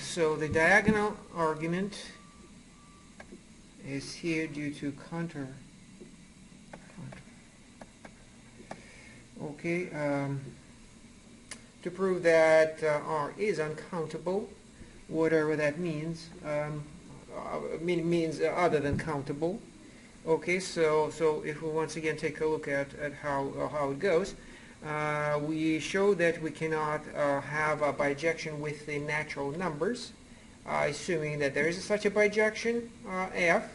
So the diagonal argument is here due to counter. Okay, to prove that R is uncountable, whatever that means, means other than countable. Okay, so if we once again take a look at how it goes, we show that we cannot have a bijection with the natural numbers, assuming that there is such a bijection, f.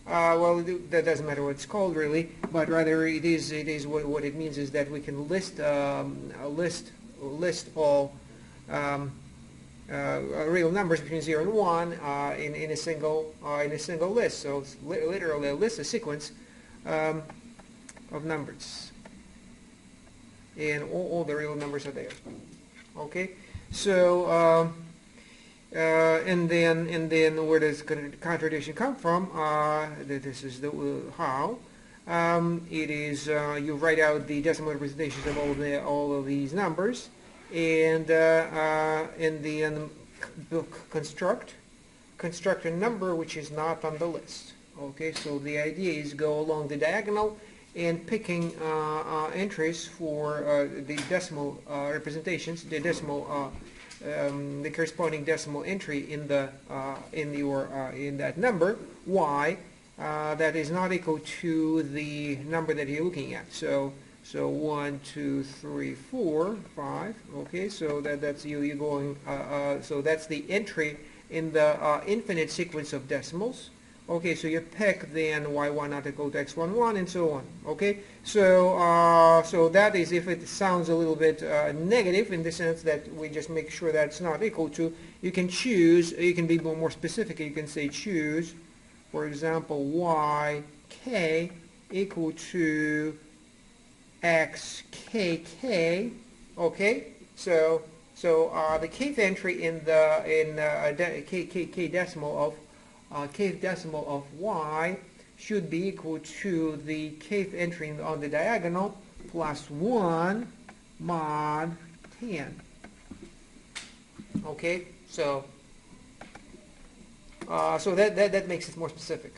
Well, that doesn't matter what it's called really, but rather it is what it means is that we can list all real numbers between 0 and 1 in a single list. So it's literally a list, a sequence of numbers, and all the real numbers are there. Okay, so and then where does contradiction come from? This is the how. It is you write out the decimal representations of all of these numbers, and then construct a number which is not on the list. Okay, so the idea is go along the diagonal and picking entries for the decimal representations, the decimal the corresponding decimal entry in that number y that is not equal to the number that you're looking at. So 1, 2, 3, 4, 5. Okay, so that's you going. So that's the entry in the infinite sequence of decimals. Okay, so you pick then y1 not equal to x11 and so on. Okay, so so that is if it sounds a little bit negative in the sense that we just make sure that it's not equal to. You can choose. You can be more specific. You can say choose, for example, yk equal to xkk. Okay, so the kth entry in the k decimal of kth decimal of y should be equal to the kth entry on the diagonal plus 1 mod 10. Okay, so that makes it more specific.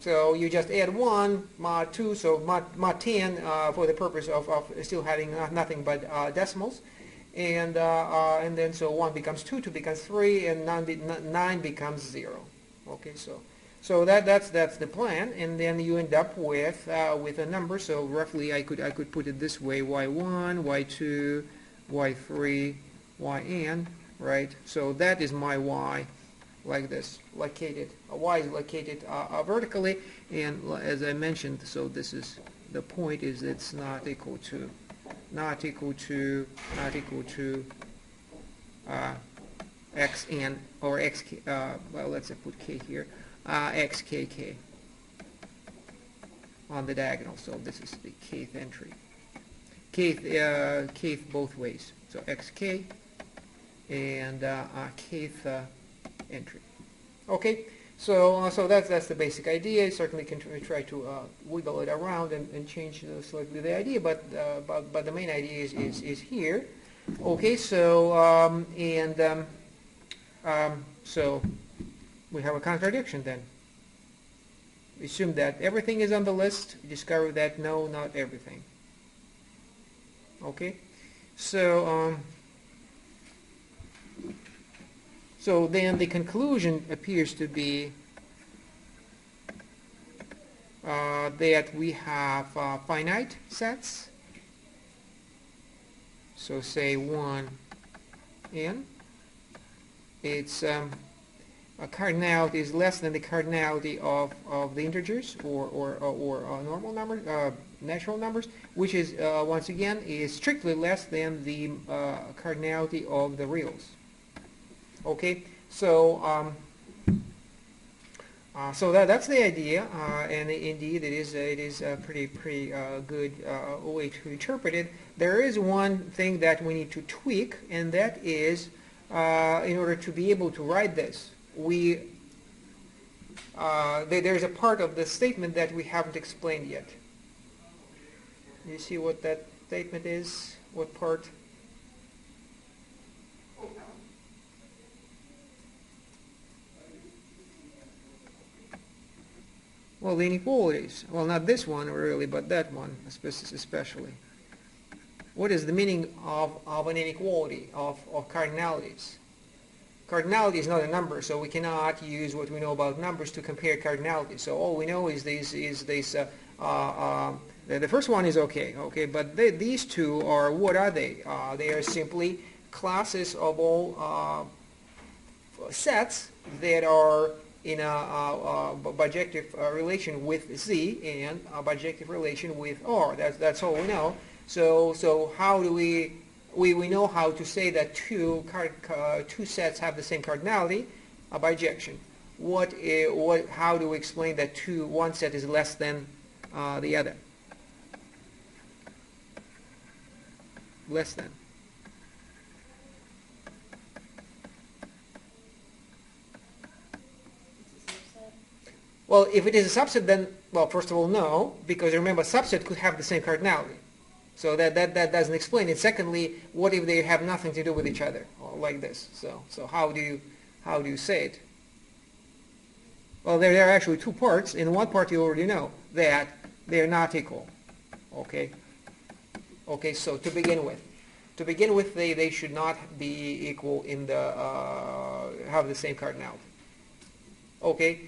So you just add 1 mod 2, so mod 10 for the purpose of still having nothing but decimals. And then so 1 becomes 2, 2 becomes 3, and 9 becomes 0. Okay, so that's the plan, and then you end up with a number. So roughly, I could put it this way: y1, y2, y3, yn. Right. So that is my y, like this, located. Y is located vertically, and as I mentioned, so this is the point is it's not equal to xn or xk. Well, let's put k here, xkk on the diagonal. So this is the kth entry, kth both ways. So xk and kth entry. Okay. So that's the basic idea. You certainly can try to wiggle it around and change slightly the idea, but the main idea is here. Okay, so so we have a contradiction then. We assume that everything is on the list. We discover that no, not everything. Okay, so so then the conclusion appears to be that we have finite sets. So say 1n. Its a cardinality is less than the cardinality of the integers or normal numbers, natural numbers, which is once again is strictly less than the cardinality of the reals. Okay, so so that's the idea, and indeed it is a pretty good way to interpret it. There is one thing that we need to tweak, and that is in order to be able to write this, there's a part of the statement that we haven't explained yet. You see what that statement is? What part? Well, the inequalities. Well, not this one really, but that one especially. What is the meaning of an inequality, of cardinalities? Cardinality is not a number, so we cannot use what we know about numbers to compare cardinalities. So all we know is the first one is okay, but these two are, what are they? They are simply classes of all sets that are in a bijective relation with Z and a bijective relation with R. That's all we know. So how do we know how to say that two sets have the same cardinality? A bijection. How do we explain that one set is less than the other? Less than. Well, if it is a subset, then, well, first of all, no, because remember, a subset could have the same cardinality. So that doesn't explain it. Secondly, what if they have nothing to do with each other, like this? So how do you say it? Well, there are actually two parts. In one part, you already know that they are not equal. Okay. Okay. So to begin with, they should not be equal in have the same cardinality. Okay.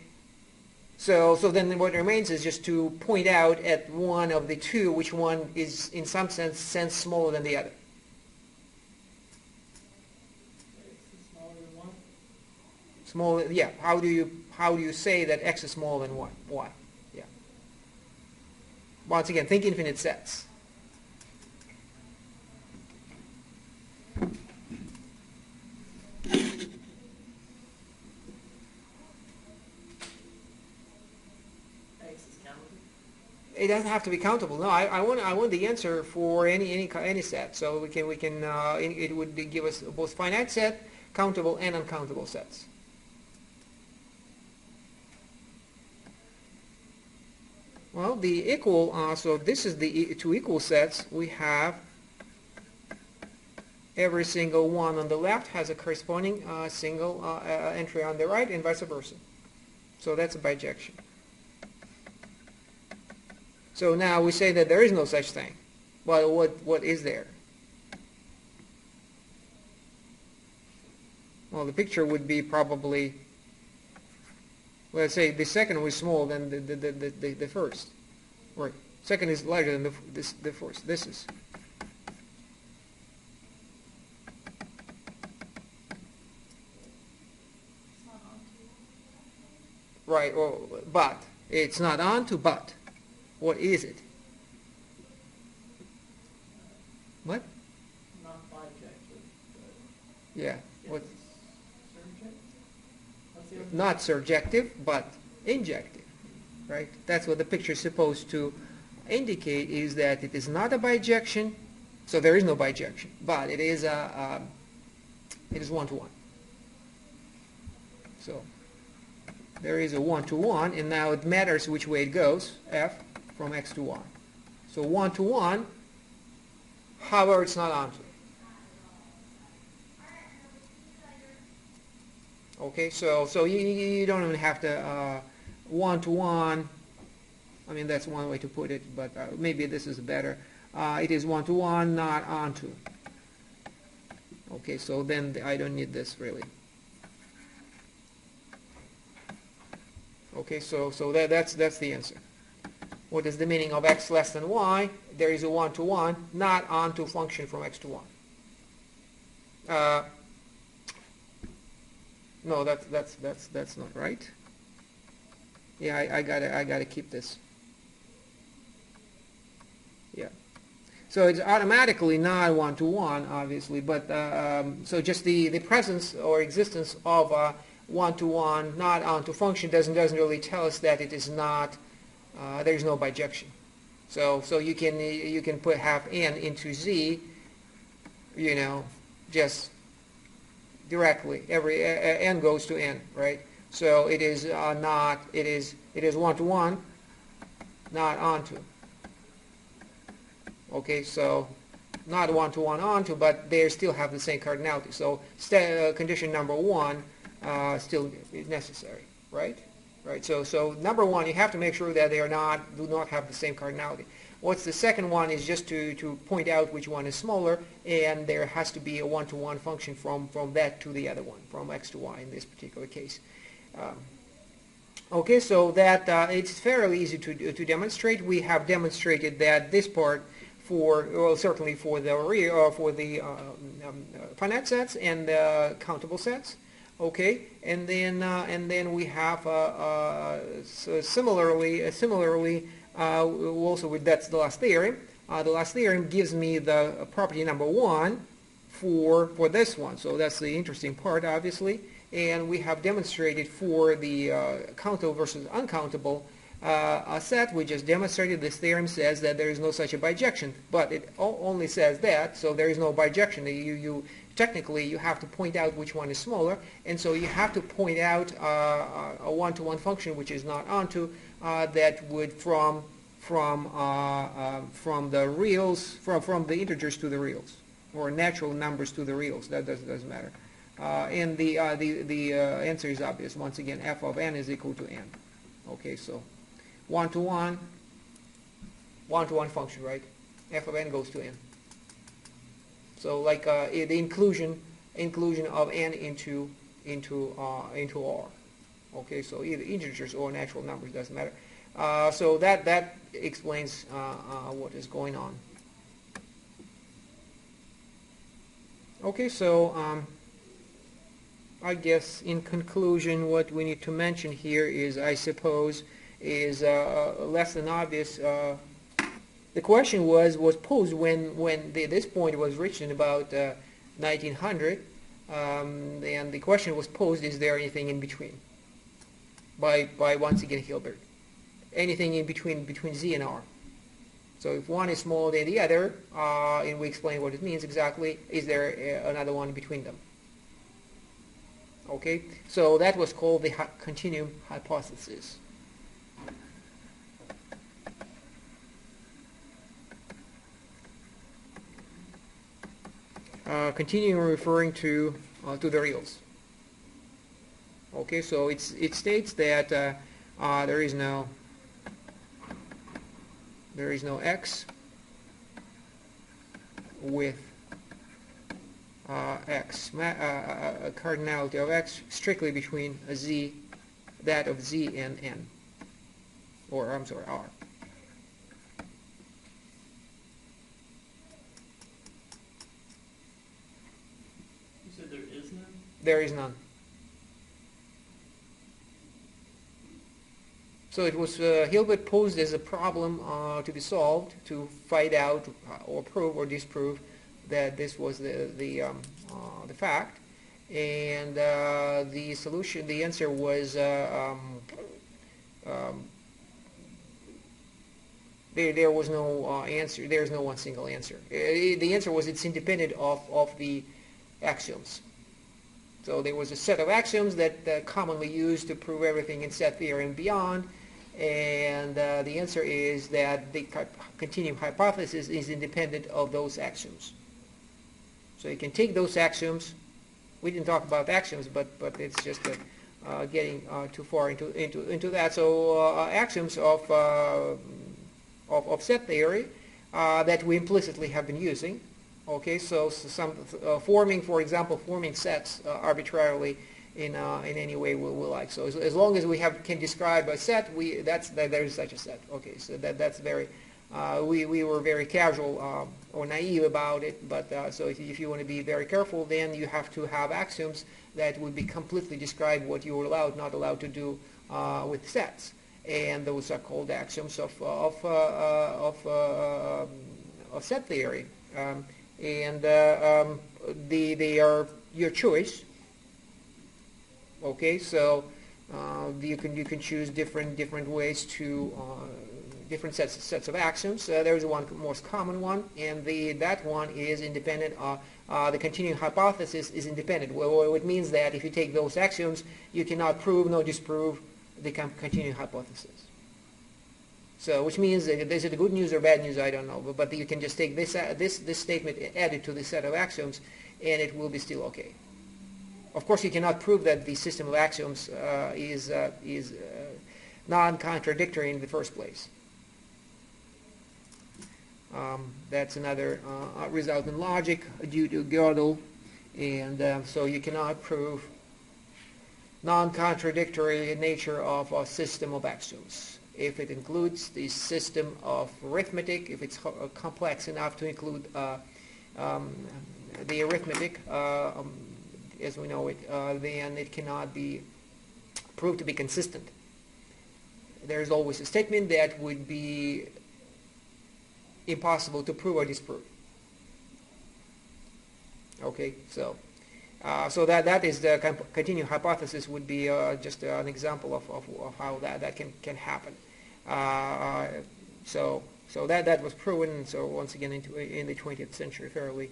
So then what remains is just to point out at one of the two which one is in some sense smaller than the other. Smaller than 1? Smaller, yeah. How do you say that x is smaller than 1? Why? Yeah. Once again, think infinite sets. It doesn't have to be countable. No, I want the answer for any set. So we can it would give us both finite set, countable and uncountable sets. Well, the equal. So this is the two equal sets. We have every single one on the left has a corresponding single entry on the right, and vice versa. So that's a bijection. So now we say that there is no such thing. Well, what is there? Well, the picture would be probably, let's say the second was smaller than the first. Right. Second is larger than the first. This is. Right. Well, but it's not onto but. What is it? What? Not bijective. Yeah. What? Surjective? Not surjective, but injective. Right? That's what the picture is supposed to indicate, is that it is not a bijection, so there is no bijection, but it is one-to-one. So there is a one-to-one, and now it matters which way it goes, f, from x to y. So one-to-one, however, it's not onto. Okay, so you don't even have to one-to-one. I mean, that's one way to put it, but maybe this is better. It is one-to-one, not onto. Okay, so then I don't need this really. Okay, so that's the answer. What is the meaning of x less than y? There is a one-to-one, not onto function from x to y. No, that's not right. Yeah, I gotta keep this. Yeah. So it's automatically not one-to-one, obviously, but so just the presence or existence of a one-to-one, not onto function doesn't really tell us that it is not. There's no bijection. So you can put half n into z, just directly. Every n goes to n, right? So it is not. It is one-to-one, not onto. Okay, so not one-to-one onto, but they still have the same cardinality. So condition number one still is necessary, right? right? So number one, you have to make sure that they do not have the same cardinality. What's the second one is just to point out which one is smaller, and there has to be a one-to-one function from that to the other one, from x to y in this particular case. Okay, so that it's fairly easy to demonstrate. We have demonstrated that this part certainly for the finite sets and countable sets. Okay, and then we have so similarly also that's the last theorem. The last theorem gives me the property number one for this one. So that's the interesting part, obviously. And we have demonstrated for the countable versus uncountable set. We just demonstrated this theorem says that there is no such a bijection, but it only says that, so there is no bijection. Technically you have to point out which one is smaller, and so you have to point out a one-to-one function which is not onto that would from the reals from the integers to the reals, or natural numbers to the reals. That doesn't matter. And the answer is obvious. Once again, f of n is equal to n. Okay, so one-to-one function, right? F of n goes to n. So like the inclusion of n into R. Okay, so either integers or natural numbers, doesn't matter. So that explains what is going on. Okay, so I guess in conclusion, what we need to mention here is, I suppose, is less than obvious. The question was posed when this point was reached in about 1900, and the question was posed: is there anything in between? By once again Hilbert, anything in between Z and R. So if one is smaller than the other, and we explain what it means exactly, is there another one between them? Okay, so that was called the continuum hypothesis. Continuing referring to the reals. Okay, so it states that there is no x with x, a cardinality of x strictly between that of z and n, or I'm sorry, R. You said there is none? There is none. So it was Hilbert posed as a problem to be solved to find out or prove or disprove that this was the fact, and the solution, the answer was there was no answer. There is no one single answer. The answer was it's independent of the axioms. So there was a set of axioms that commonly used to prove everything in set theory and beyond, and the answer is that the continuum hypothesis is independent of those axioms. So you can take those axioms. We didn't talk about axioms, but it's just getting too far into that. So axioms of set theory that we implicitly have been using. Okay, so some forming, for example, forming sets arbitrarily in any way we like. So as long as we can describe a set, there is such a set. Okay, so that's very. We were very casual or naive about it, but so if you want to be very careful, then you have to have axioms that would be completely describe what you are not allowed to do with sets, and those are called axioms of set theory, and they are your choice. Okay, so you can choose different ways to different sets of axioms. There's one most common one, and that one is independent. The continuum hypothesis is independent. Well, it means that if you take those axioms, you cannot prove nor disprove the continuum hypothesis. So, which means that is it good news or bad news? I don't know. But you can just take this statement, add it to the set of axioms, and it will be still okay. Of course, you cannot prove that the system of axioms is non-contradictory in the first place. That's another result in logic due to Gödel, and so you cannot prove non-contradictory nature of a system of axioms. If it includes the system of arithmetic, if it's complex enough to include the arithmetic as we know it, then it cannot be proved to be consistent. There's always a statement that would be impossible to prove or disprove. Okay, so that is the continuum hypothesis would be just an example of how that can happen. So that was proven. So once again in the 20th century, fairly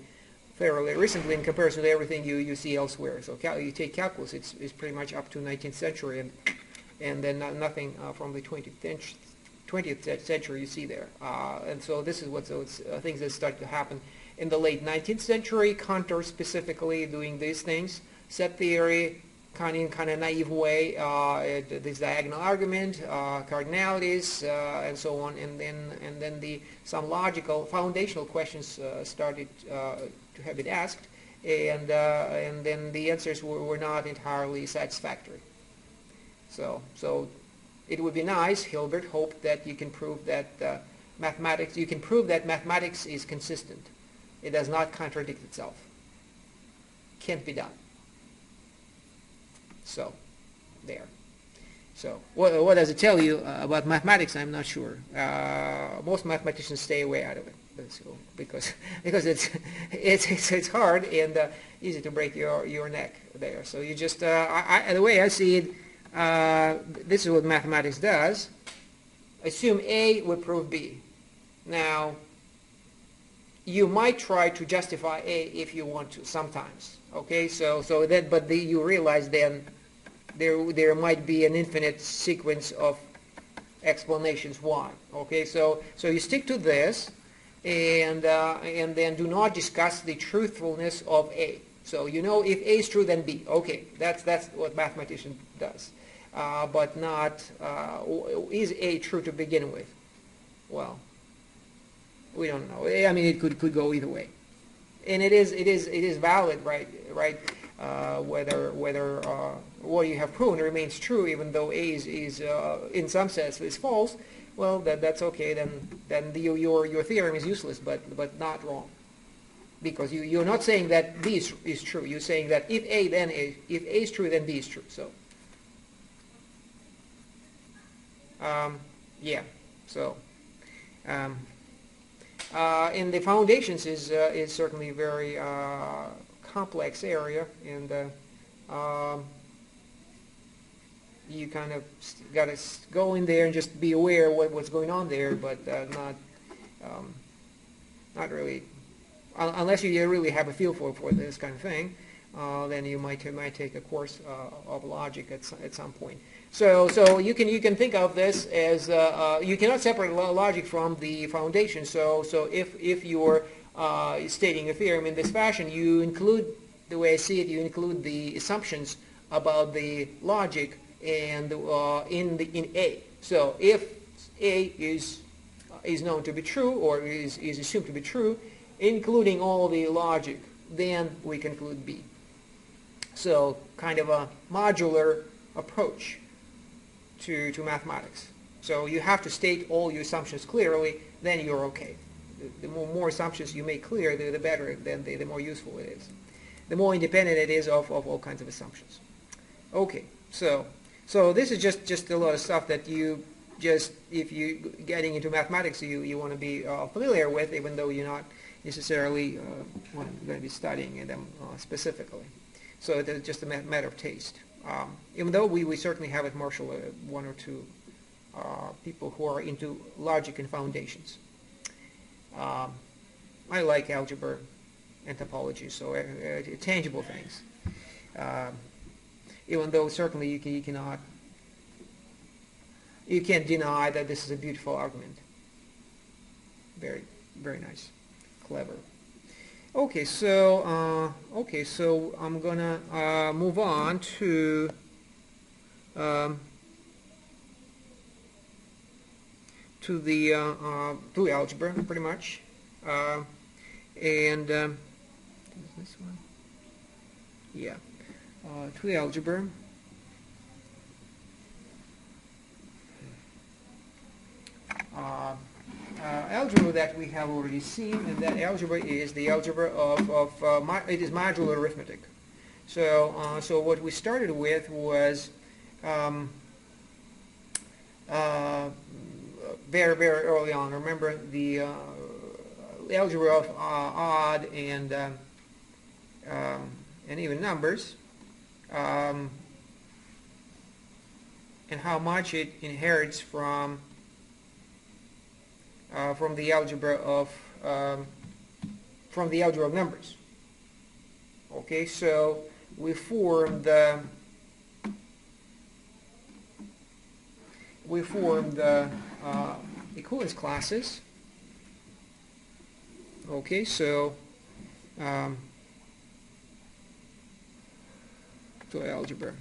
recently in comparison to everything you see elsewhere. So you take calculus, it's pretty much up to 19th century, and then nothing from the 20th century you see there. And so this is things that start to happen in the late 19th century. Cantor specifically doing these things, set theory, in kind of naive way, this diagonal argument, cardinalities, and so on, and then some logical foundational questions started to have been asked, and then the answers were not entirely satisfactory. So it would be nice, Hilbert hoped, that you can prove that mathematics is consistent. It does not contradict itself. Can't be done. So, there. So, what does it tell you about mathematics? I'm not sure. Most mathematicians stay away out of it, so, because it's hard and easy to break your neck there. So you just the way I see it, this is what mathematics does. Assume A would prove B. Now, you might try to justify A if you want to sometimes. Okay, but you realize then there might be an infinite sequence of explanations why. Okay, so you stick to this, and then do not discuss the truthfulness of A. So if A is true, then B. Okay, that's what mathematician does. But not is A true to begin with? Well, we don't know. I mean, it could go either way, and it is valid, right? Whether what you have proven remains true, even though A is in some sense is false. Well, that's okay. Then your theorem is useless, but not wrong, because you're not saying that B is true. You're saying that if A is true, then B is true. So yeah. So and the foundations is certainly a very complex area, and you kind of got to go in there and just be aware what's going on there, but not really, unless you really have a feel for this kind of thing. Then you might take a course of logic at some point. So you can think of this as you cannot separate logic from the foundation. So if you're stating a theorem in this fashion, you include, the way I see it, you include the assumptions about the logic and in A. So if A is known to be true, or is assumed to be true, including all the logic, then we conclude B. So kind of a modular approach to mathematics. So you have to state all your assumptions clearly, then you're okay. The more assumptions you make clear, the better, then the more useful it is. The more independent it is of all kinds of assumptions. Okay, so this is just a lot of stuff that you just, if you getting into mathematics, you want to be familiar with, even though you're not necessarily going to be studying them specifically. So it's just a matter of taste. Even though we certainly have at Marshall one or two people who are into logic and foundations. I like algebra and topology, so tangible things. Even though certainly you can't deny that this is a beautiful argument. Very, very nice, clever. Okay, so I'm gonna move on um, to algebra pretty much, and this one, yeah, to the algebra. Uh, Algebra that we have already seen, and that algebra is the algebra it is modular arithmetic. So what we started with was um, uh, very early on. Remember the algebra of odd and even numbers, um, and how much it inherits from the algebra of numbers. Okay, so we formed equivalence classes. Okay, so to algebra.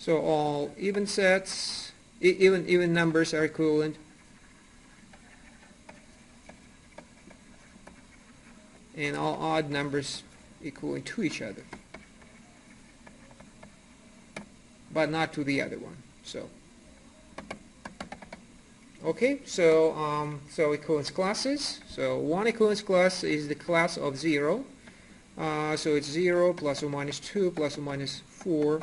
So all even sets, even numbers are equivalent. And all odd numbers equaling to each other. But not to the other one. So okay, so equivalence classes. So one equivalence class is the class of 0. So it's 0 plus or minus 2 plus or minus 4.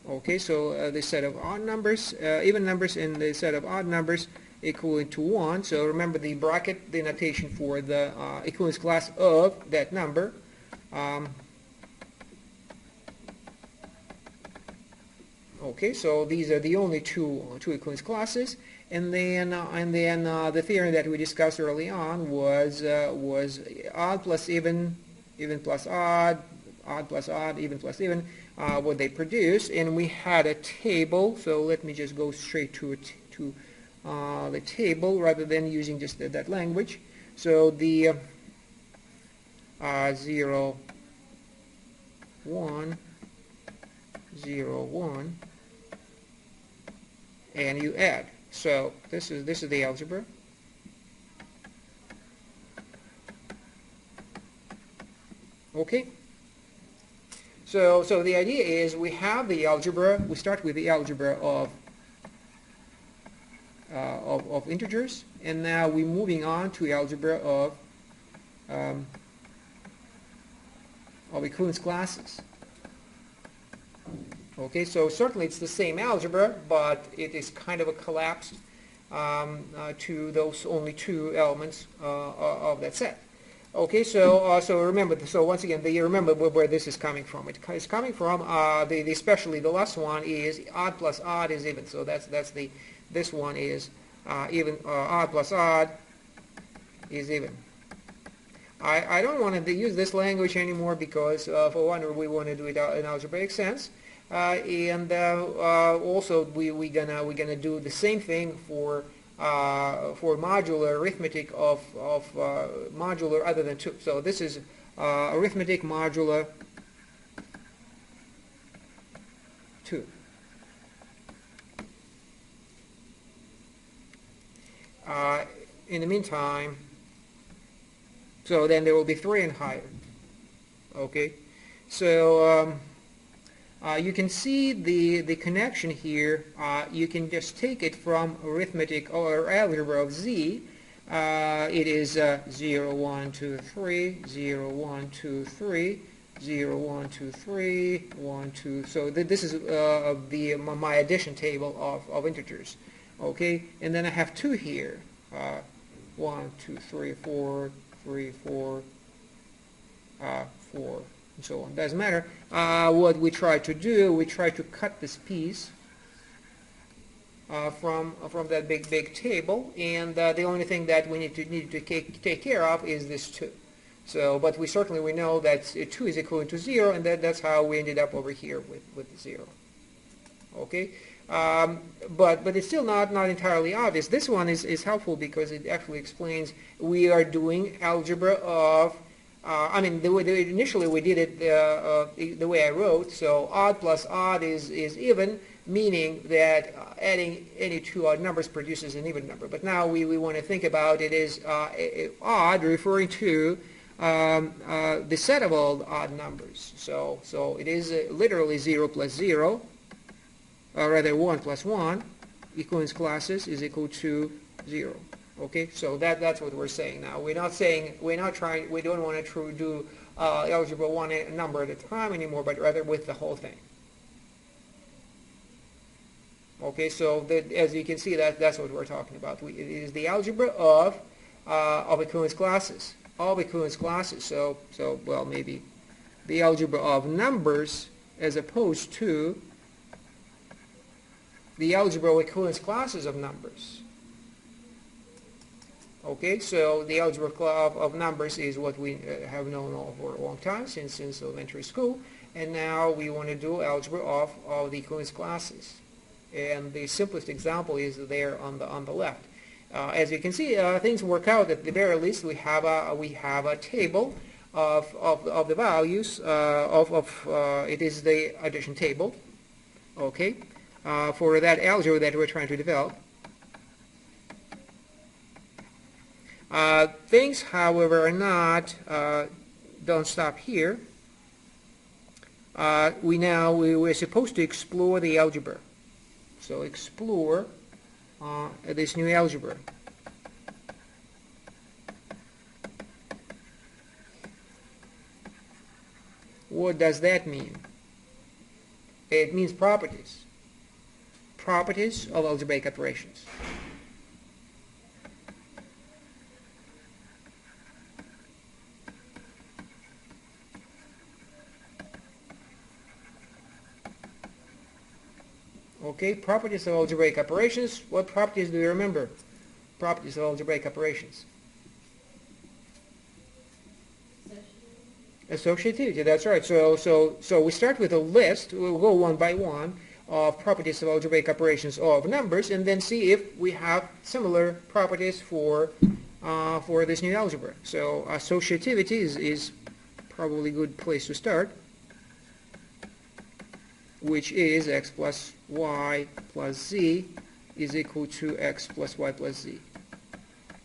Okay, so the set of odd numbers, even numbers in the set of odd numbers equaling to 1. So remember the bracket, the notation for the equivalence class of that number. Okay, so these are the only two equivalence classes, and then the theorem that we discussed early on was odd plus even, even plus odd plus odd, even plus even, what they produce, and we had a table. So let me just go straight to the table rather than using just that language. So the 0, 1, 0, 1, and you add. So this is the algebra. Okay. So the idea is we have the algebra. We start with the algebra of integers, and now we're moving on to algebra of equivalence classes. Okay, so certainly it's the same algebra, but it is kind of a collapsed to those only two elements of that set. Okay, so remember, so once again, you remember where this is coming from. It's coming from especially the last one is odd plus odd is even. So this one is even. Odd plus odd is even. I don't want to use this language anymore because for one, we want to do it in algebraic sense, and also we're gonna do the same thing for modular arithmetic of modular other than 2. So this is arithmetic modular 2. In the meantime, so then there will be 3 and higher. Okay, so you can see the connection here. You can just take it from arithmetic or algebra of Z. It is 0, 1, 2, 3, 0, 1, 2, 3, 0, 1, 2, 3, 1, 2. So this is my addition table of integers. Okay, and then I have 2 here. 1, 2, 3, 4, 3, 4, 4. And so on. Doesn't matter. What we try to do, we try to cut this piece from that big table, and the only thing that we need to take care of is this 2. So, but we know that 2 is equivalent to 0, and that's how we ended up over here with 0. Okay. But it's still not entirely obvious. This one is helpful because it actually explains we are doing algebra of, I mean, initially we did it the way I wrote, so odd plus odd is even, meaning that adding any two odd numbers produces an even number. But now we want to think about it as odd, referring to the set of all odd numbers. So it is literally 0 plus 0, or rather 1 plus 1, equivalence classes is equal to 0. Okay, so that's what we're saying now. We don't want to do algebra one number at a time anymore, but rather with the whole thing. Okay, so as you can see, that's what we're talking about. It is the algebra of equivalence classes. Of equivalence classes. So well, maybe the algebra of numbers as opposed to the algebra of equivalence classes of numbers. Okay, so the algebra of numbers is what we have known for a long time, since elementary school, and now we want to do algebra of the equivalence classes. And the simplest example is there on the left. As you can see, things work out. At the very least, we have a table of the values it is the addition table. Okay, for that algebra that we're trying to develop. Things, however, are not don't stop here. We're supposed to explore the algebra. So explore this new algebra. What does that mean? It means properties. Properties of algebraic operations. Okay, properties of algebraic operations. What properties do you remember? Properties of algebraic operations. Associativity, that's right. So we start with a list. We'll go one by one of properties of algebraic operations of numbers, and then see if we have similar properties for this new algebra. So associativity is probably a good place to start, which is x plus y plus z is equal to x plus y plus z.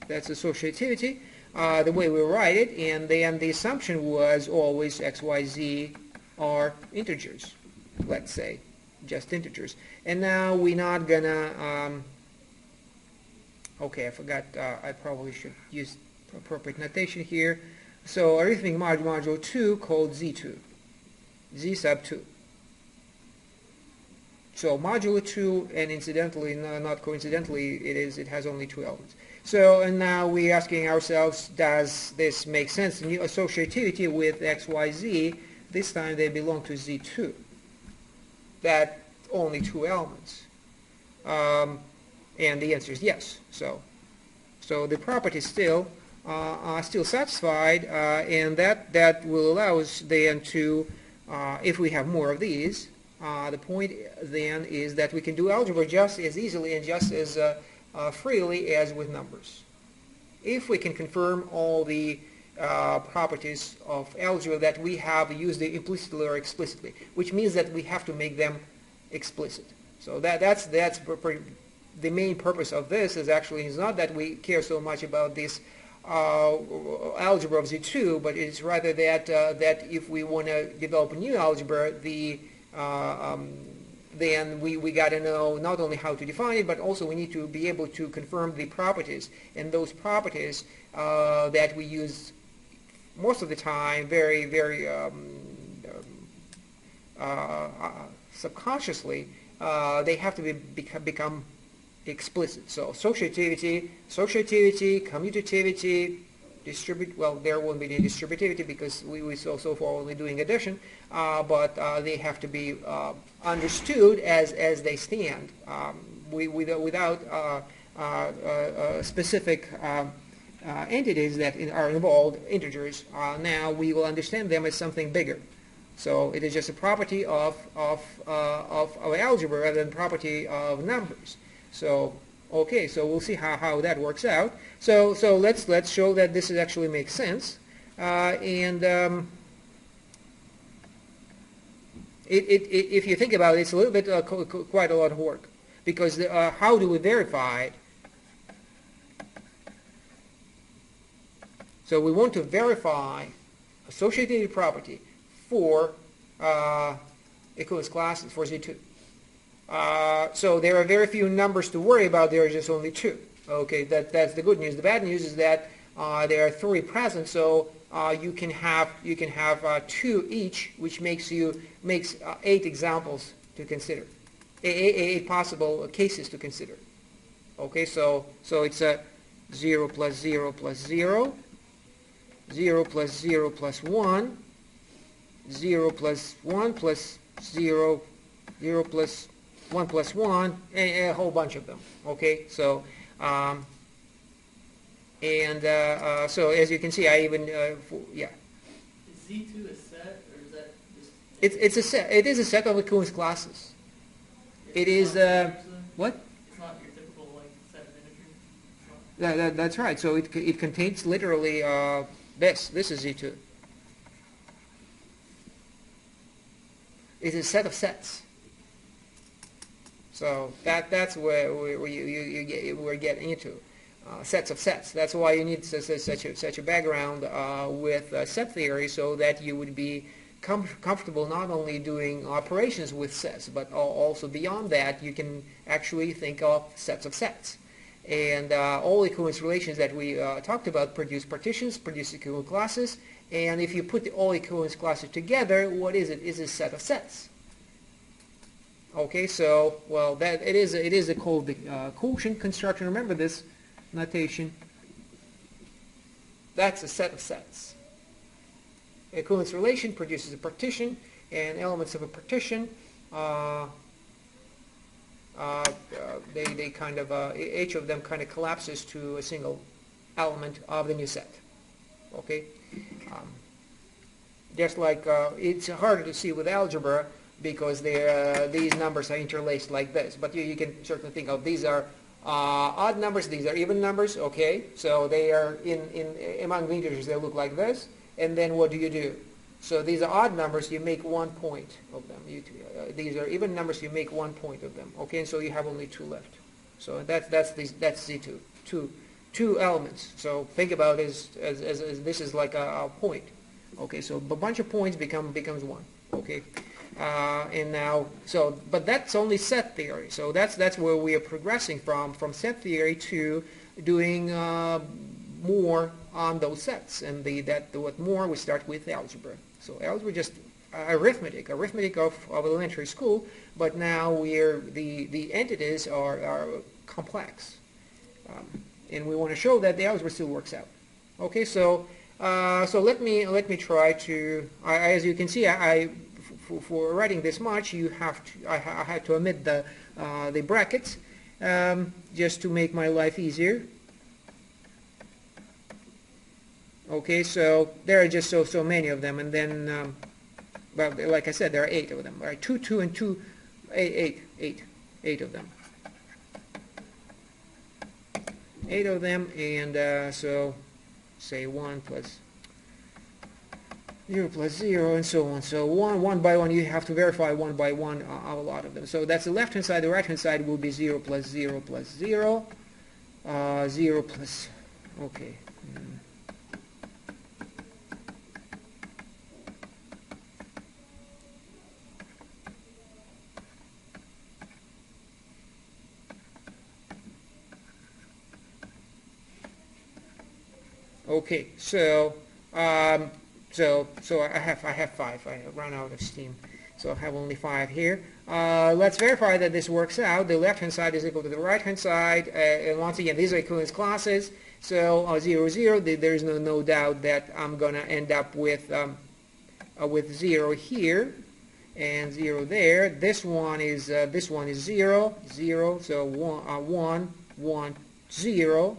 That's associativity, the way we write it, and then the assumption was always x, y, z are integers, let's say, just integers. And now we're not gonna, okay, I forgot, I probably should use appropriate notation here. So arithmetic module 2 called z2, z sub 2. So modulo 2, and incidentally, not coincidentally, it has only 2 elements. So, and now we're asking ourselves, does this make sense? New associativity with x, y, z, this time they belong to z2. That only 2 elements. And the answer is yes. So the property still are still satisfied, and that will allow us then to, if we have more of these, the point then is that we can do algebra just as easily and just as freely as with numbers. If we can confirm all the properties of algebra that we have used implicitly or explicitly, which means that we have to make them explicit. So that's the main purpose of this is not that we care so much about this algebra of Z2, but it's rather that if we want to develop a new algebra, then we got to know not only how to define it, but also we need to be able to confirm the properties. And those properties that we use most of the time very, very subconsciously, they have to become explicit. So associativity, commutativity, well, there won't be any distributivity because we so far only doing addition, but they have to be understood as they stand. Without specific entities that are involved, integers, now we will understand them as something bigger. So it is just a property of algebra rather than property of numbers. So okay, so we'll see how that works out. So let's show that this actually makes sense. If you think about it, it's a little bit quite a lot of work, because how do we verify it? So we want to verify associativity property for equivalence classes for Z2. So there are very few numbers to worry about. There are just only 2. Okay, that's the good news. The bad news is that there are 3 present. So you can have 2 each, which makes 8 examples to consider, 8 possible cases to consider. Okay, so it's a 0 plus 0 plus 0, 0 plus 0 plus 1, 0 plus 1 plus 0, 0 plus 1 plus 1, and a whole bunch of them. Okay, so so as you can see, I even yeah. Is Z2 a set, or is that just? It's a set. It is a set of equivalence classes. It is what? It's not your typical like set of integers. That's right. So it contains literally this. This is Z2. It's a set of sets. So that's where we're getting into sets of sets. That's why you need such a background with set theory, so that you would be comfortable not only doing operations with sets, but also beyond that you can actually think of sets of sets. And all equivalence relations that we talked about produce partitions, produce equivalent classes, and if you put all equivalence classes together, what is it? It's a set of sets. Okay, so well, that it is called the quotient construction. Remember this notation. That's a set of sets. Equivalence relation produces a partition, and elements of a partition, they kind of each of them kind of collapses to a single element of the new set. Okay, just like it's harder to see with algebra, because these numbers are interlaced like this. But you can certainly think of these are odd numbers, these are even numbers. Okay, so they are among the integers, they look like this. And then what do? So these are odd numbers, you make 1 point of them. These are even numbers, you make 1 point of them. Okay, and so you have only 2 left. So that's Z2, two elements. So think about it as this is like a point. Okay, so a bunch of points becomes 1. Okay. And now, but that's only set theory. So that's where we are progressing from set theory to doing more on those sets. And what more, we start with algebra. So algebra just arithmetic of elementary school, but now the entities are complex, and we want to show that the algebra still works out. Okay, so let me try to. As you can see, for writing this much, I had to omit the brackets just to make my life easier. Okay, so there are just so many of them, and then, well, like I said, there are 8 of them. Right, 2, 2, and 2, 8 of them. 8 of them, and so say 1 plus 0 plus 0, and so on. So one by one, you have to verify 1 by 1 a lot of them. So that's the left-hand side. The right-hand side will be 0 plus 0 plus 0, 0 plus, okay. Okay, so so I have 5. I have run out of steam, so I have only 5 here. Let's verify that this works out. The left-hand side is equal to the right-hand side, and once again, these are equivalence classes. So 0, 0. There is no doubt that I'm going to end up with 0 here and 0 there. This one is 0, 0. So 1, 1, 0,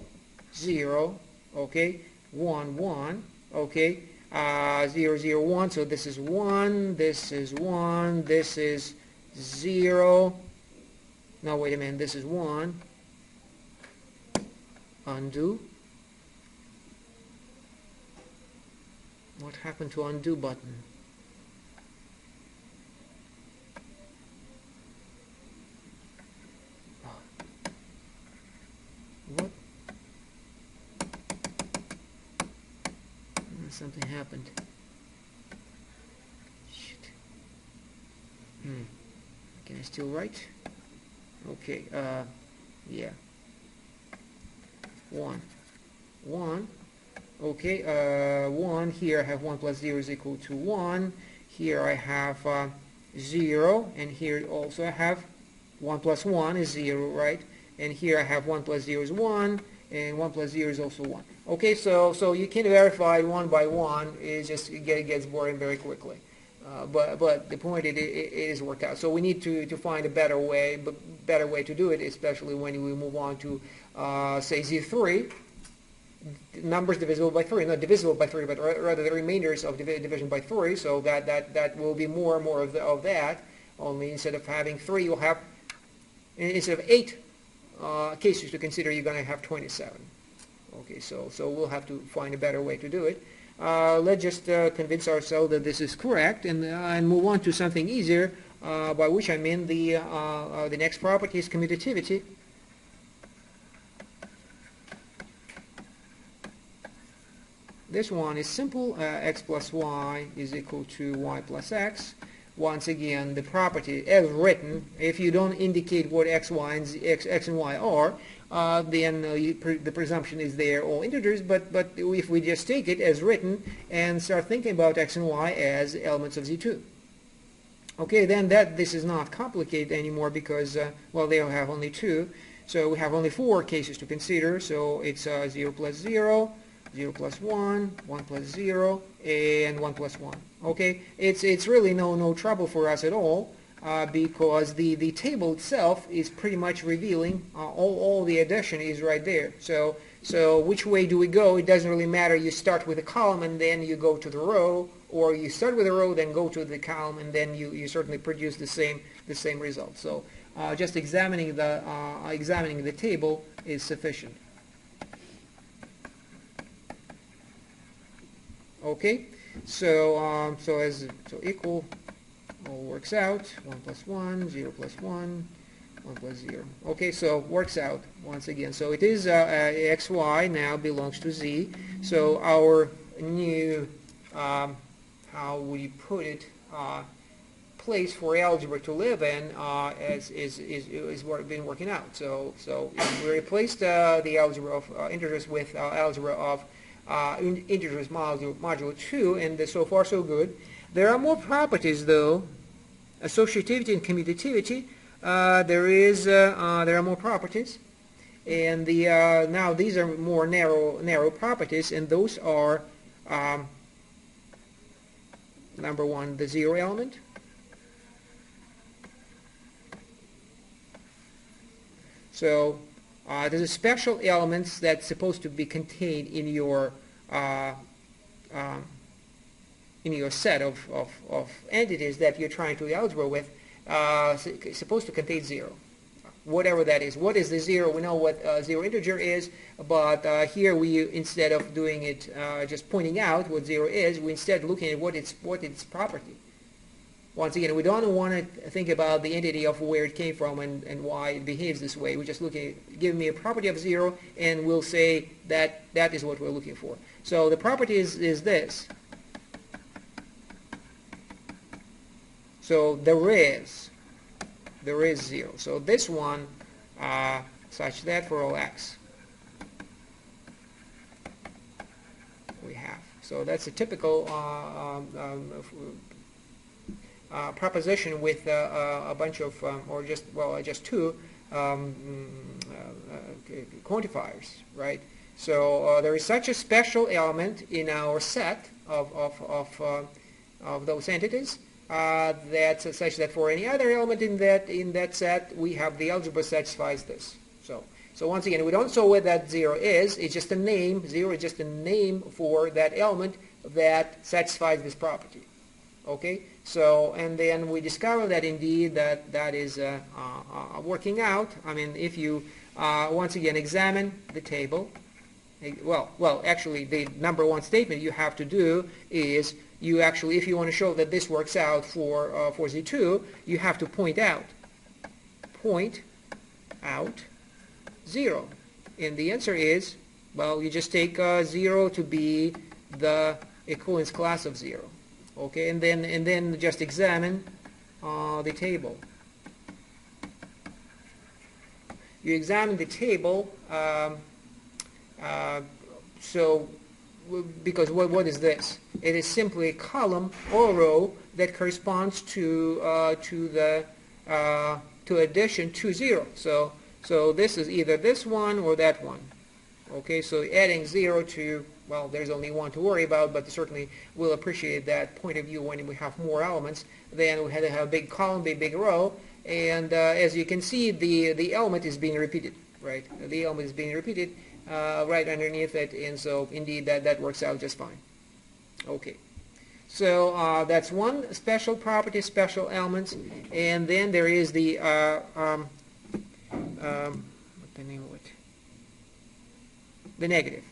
0. Okay. 1, 1, okay, 0, 0, 1, so this is 1, this is 1, this is 0. No, wait a minute, this is 1. Undo. What happened to undo button? What? Something happened. Shit. Can I still write? Okay, yeah. 1. Okay, 1. Here I have 1 plus 0 is equal to 1. Here I have 0, and here also I have 1 plus 1 is 0, right? And here I have 1 plus 0 is 1, and 1 plus 0 is also 1. Okay, so you can verify one by one. It gets boring very quickly. But the point it is worked out. So we need to find a better way to do it, especially when we move on to say Z3, numbers divisible by 3, not divisible by 3, but rather the remainders of division by 3. So that will be more and more of that. Only instead of having 3, you'll have, instead of 8 cases to consider, you're going to have 27. Okay, so we'll have to find a better way to do it. Let's just convince ourselves that this is correct, and move on to something easier, by which I mean the next property is commutativity. This one is simple. X plus y is equal to y plus x. Once again, the property as written, if you don't indicate what x and y are, then the presumption is they're all integers, but if we just take it as written and start thinking about x and y as elements of Z2, okay, then this is not complicated anymore, because well, they'll have only 2, so we have only 4 cases to consider. So it's 0 plus 0, 0 plus 1, 1 plus 0, and 1 plus 1. Okay, it's really no trouble for us at all, because the table itself is pretty much revealing all the addition is right there. So which way do we go? It doesn't really matter. You start with a column and then you go to the row, or you start with a row then go to the column, and then you certainly produce the same result. So just examining the table is sufficient. Okay, so equal all works out. 1 plus 1, 0 plus 1, 1 plus 0. Okay, so works out once again. So it is xy now belongs to z. So our new how would you put it, place for algebra to live in is what been working out. So we replaced the algebra of integers with algebra of integers modulo 2, and so far so good. There are more properties though. Associativity and commutativity. There are more properties, and now these are more narrow properties, and those are number 1, the 0 element. So there's a special elements that's supposed to be contained in your set of entities that you're trying to algebra with, supposed to contain 0, whatever that is. What is the 0? We know what 0 integer is, but here we, instead of doing it just pointing out what 0 is, we instead looking at what its property. Once again, we don't want to think about the entity of where it came from and why it behaves this way. We're just looking at, give me a property of 0, and we'll say that is what we're looking for. So the property is this. So there is 0. So this one, such that for all x, we have. So that's a typical proposition with a bunch of, or just 2 quantifiers, right? So there is such a special element in our set of those entities, that's such that for any other element in that set, we have the algebra satisfies this. So once again, we don't know what that 0 is. It's just a name. 0 is just a name for that element that satisfies this property. Okay, so and then we discover that indeed that is working out. I mean, if you once again examine the table, well, actually, the number one statement you have to do is you actually, if you want to show that this works out for Z2, you have to point out 0, and the answer is, well, you just take 0 to be the equivalence class of 0. Okay, and then just examine the table. You examine the table. So, because what is this? It is simply a column or row that corresponds to addition to 0. So this is either this one or that one. Okay, so adding 0 to, well, there's only one to worry about, but certainly we'll appreciate that point of view when we have more elements. Then we had to have a big column, big row, and as you can see, the element is being repeated, right? The element is being repeated right underneath it, and so indeed that works out just fine. Okay, so that's one special property, special elements, and then there is the what's the name of it? The negative.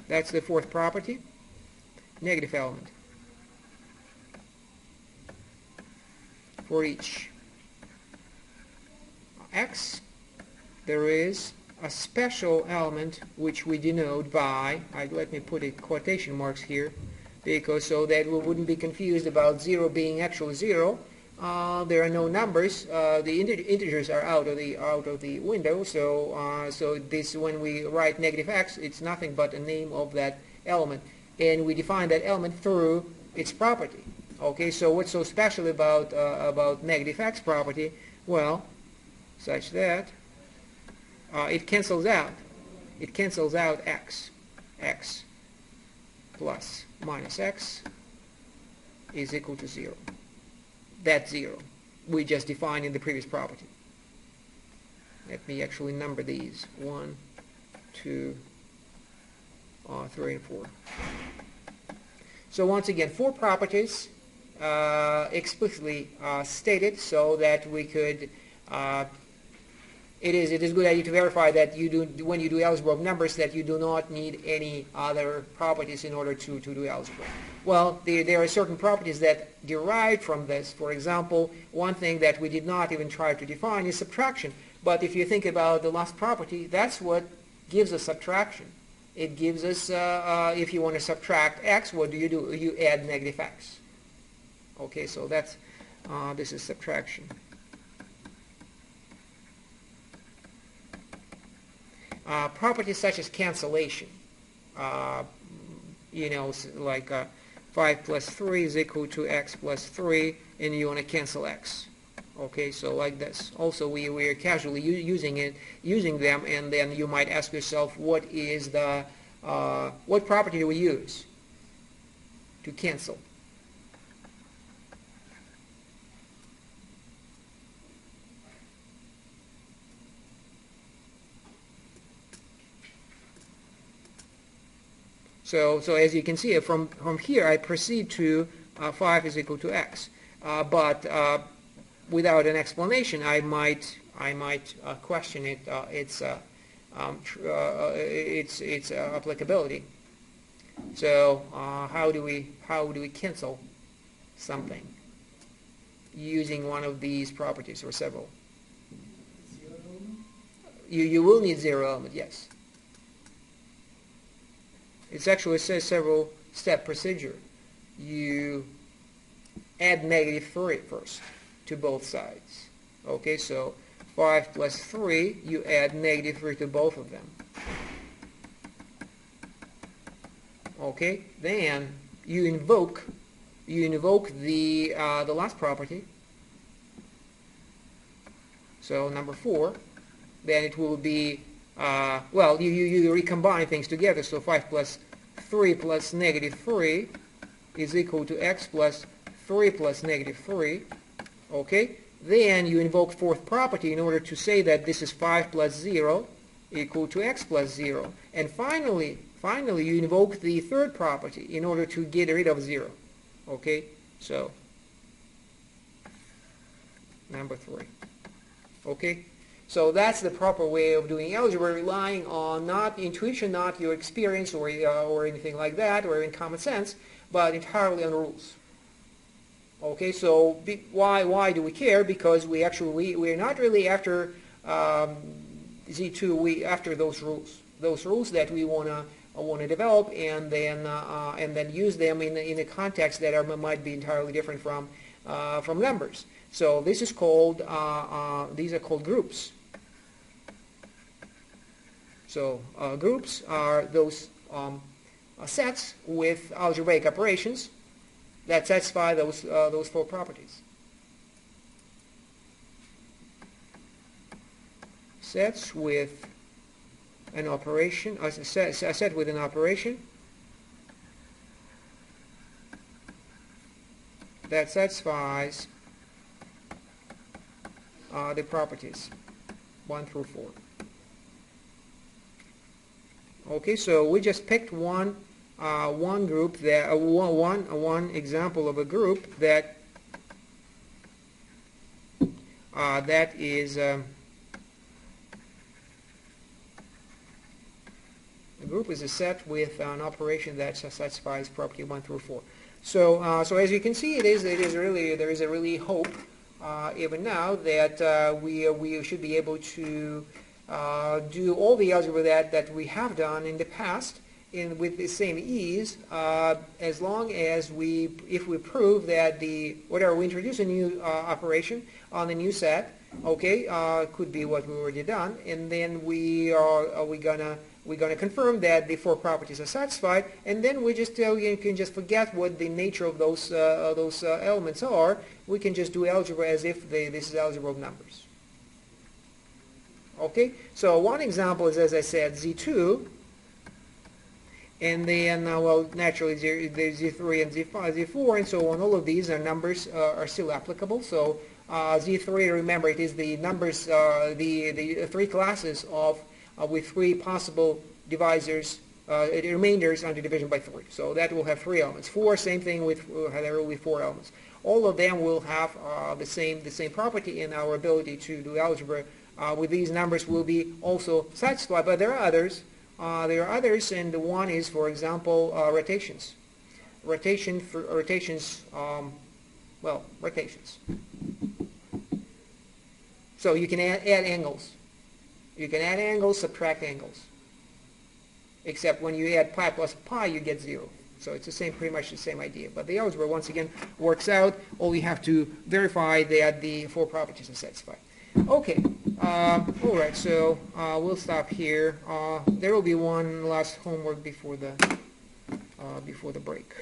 That's the fourth property, negative element. For each x, there is a special element which we denote by, let me put it quotation marks here, because so that we wouldn't be confused about 0 being actual 0. There are no numbers. The integers are out of the window. So this, when we write negative x, it's nothing but a name of that element, and we define that element through its property. Okay. So what's so special about negative x property? Well, such that it cancels out. It cancels out x. X plus minus x is equal to 0. That's 0. We just defined in the previous property. Let me actually number these. 1, 2, 3, and 4. So once again, 4 properties explicitly stated so that we could it is a good idea to verify that you do, when you do algebra of numbers, that you do not need any other properties in order to do algebra. Well, there are certain properties that derive from this. For example, one thing that we did not even try to define is subtraction. But if you think about the last property, that's what gives us subtraction. It gives us, if you want to subtract x, what do? You add negative x. Okay, so that's, this is subtraction. Properties such as cancellation, like 5 plus 3 is equal to x plus 3, and you want to cancel x. Okay, so like this. Also, we are casually using them, and then you might ask yourself, what is the what property do we use to cancel? So as you can see, from here I proceed to 5 is equal to x. But without an explanation, I might question its applicability. So how do we cancel something using one of these properties or several? Zero element? You will need 0 element, yes. It's actually a several step procedure. You add negative 3 first to both sides. Okay, so 5 plus 3, you add negative 3 to both of them. Okay, then you invoke the last property. So number 4, then it will be well, you recombine things together. So 5 plus 3 plus negative 3 is equal to x plus 3 plus negative 3. Okay, then you invoke fourth property in order to say that this is 5 plus 0 equal to x plus 0. And finally, finally you invoke the third property in order to get rid of 0. Okay, so number 3. Okay, so that's the proper way of doing algebra, relying on not intuition, not your experience or anything like that, or in common sense, but entirely on rules. Okay, so why do we care? Because we're not really after Z2. We after those rules that we wanna develop, and then use them in a context that might be entirely different from numbers. So this is called these are called groups. So groups are those sets with algebraic operations that satisfy those 4 properties. Sets with an operation, a set with an operation that satisfies the properties 1 through 4. Okay, so we just picked one group that one example of a group that that is a group is a set with an operation that satisfies property 1 through 4. So so as you can see, there is a really hope even now that we should be able to do all the algebra that we have done in the past with the same ease, as long as if we prove that we introduce a new operation on a new set, okay, could be what we already done, and then we're gonna confirm that the 4 properties are satisfied, and then we just you can just forget what the nature of those elements are. We can just do algebra as if this is algebra of numbers. Okay, so one example is, as I said, Z2, and then well, naturally there's Z3 and Z5, Z4, and so on. All of these are numbers are still applicable. So Z3, remember, it is the numbers, the 3 classes of with 3 possible divisors, remainders under division by 3. So that will have 3 elements. 4, same thing with there will be 4 elements. All of them will have the same property, and our ability to do algebra with these numbers will be also satisfied. But there are others. And the one is, for example, rotations. Rotations. So you can add angles. You can add angles, subtract angles. Except when you add pi plus pi, you get 0. So it's pretty much the same idea. But the algebra, once again, works out. All you have to verify that the 4 properties are satisfied. Okay. All right. So we'll stop here. There will be one last homework before the break.